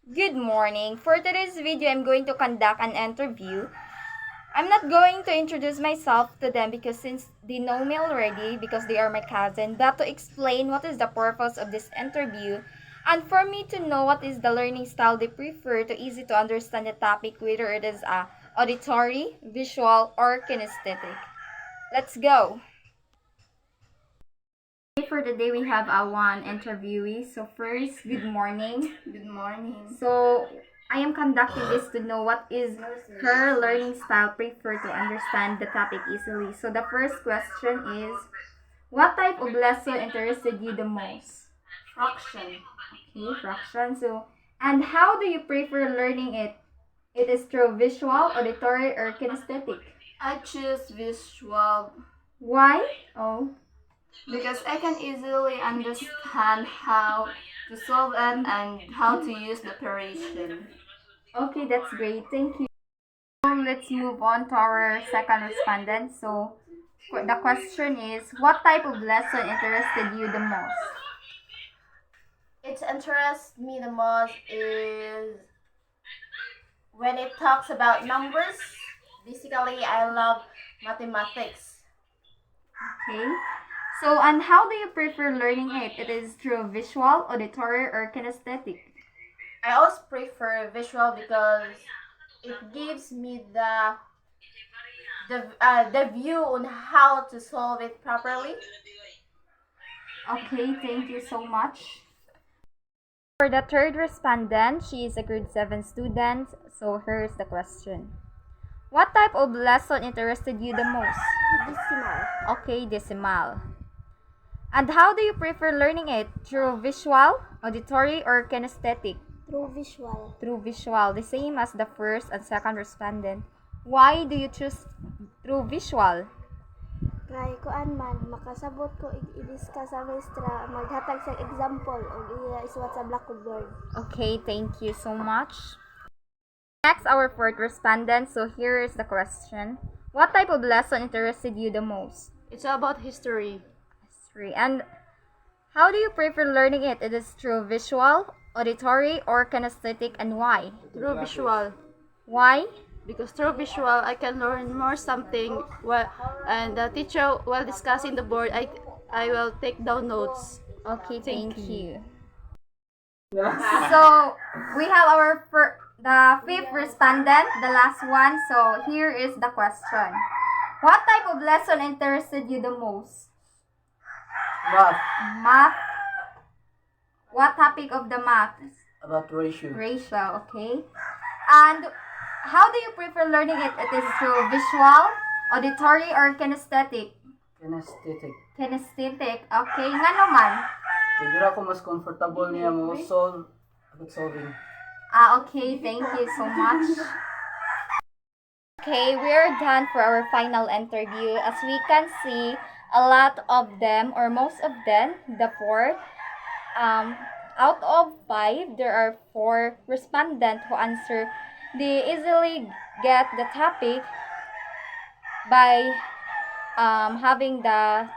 Good morning. For today's video, I'm going to conduct an interview. I'm not going to introduce myself to them because since they know me already because they are my cousin, but to explain what is the purpose of this interview and for me to know what is the learning style they prefer to easy to understand the topic whether it is auditory, visual, or kinesthetic. Let's go. For today, we have one interviewee. So first, good morning. Good morning. So I am conducting this to know what is her learning style prefer to understand the topic easily. So the first question is, what type of lesson interested you the most? Fraction. Okay, fraction. So, and how do you prefer learning it? It is through visual, auditory, or kinesthetic? I choose visual Why? Oh, because I can easily understand how to solve it and how to use the operation. okay, that's great. Thank you. So let's move on to our second respondent. So the question is, what type of lesson interested you the most? It interests me the most is when it talks about numbers. Basically, I love mathematics. Okay. So, and how do you prefer learning it? It is through visual, auditory, or kinesthetic? I always prefer visual because it gives me the view on how to solve it properly. Okay, thank you so much. For the third respondent, she is a grade 7 student. So, here's the question. What type of lesson interested you the most? Decimal. Okay, decimal. And how do you prefer learning it? Through visual, auditory, or kinesthetic? Through visual. Through visual, the same as the first and second respondent. Why do you choose through visual? Kay kuan man makasabot ko i-discuss sa maestra maghatag sa example o iya isuwat sa blackboard. Okay, thank you so much. Next, our fourth respondent. So here is the question. What type of lesson interested you the most? It's about history. History. And how do you prefer learning it? It is through visual, auditory, or kinesthetic, and why? Through visual. Why? Because through visual I can learn more something and the teacher while discussing the board I will take down notes. Okay, thank Thank you. So we have the fifth respondent, the last one. So here is the question. What type of lesson interested you the most? Math. Math. What topic of the math? About ratio. Ratio, okay. And how do you prefer learning it? It is through visual, auditory, or kinesthetic? Kinesthetic. Kinesthetic, okay. Nga naman? Kaya dira ko mas comfortable niya mo solve about solving. Okay, thank you so much. Okay, we're done for our final interview. As we can see, a lot of them, or most of them, the four, out of 5, there are 4 respondents who answer. They easily get the topic by having the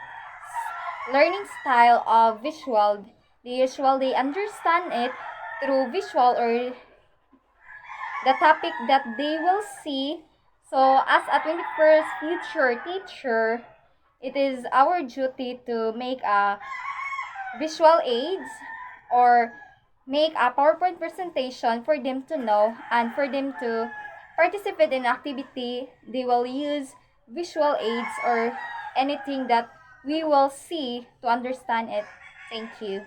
learning style of visual. They usually understand it through visual or the topic that they will see. So, as a 21st future teacher, it is our duty to make a visual aids or make a PowerPoint presentation for them to know and for them to participate in activity. They will use visual aids or anything that we will see to understand it. Thank you.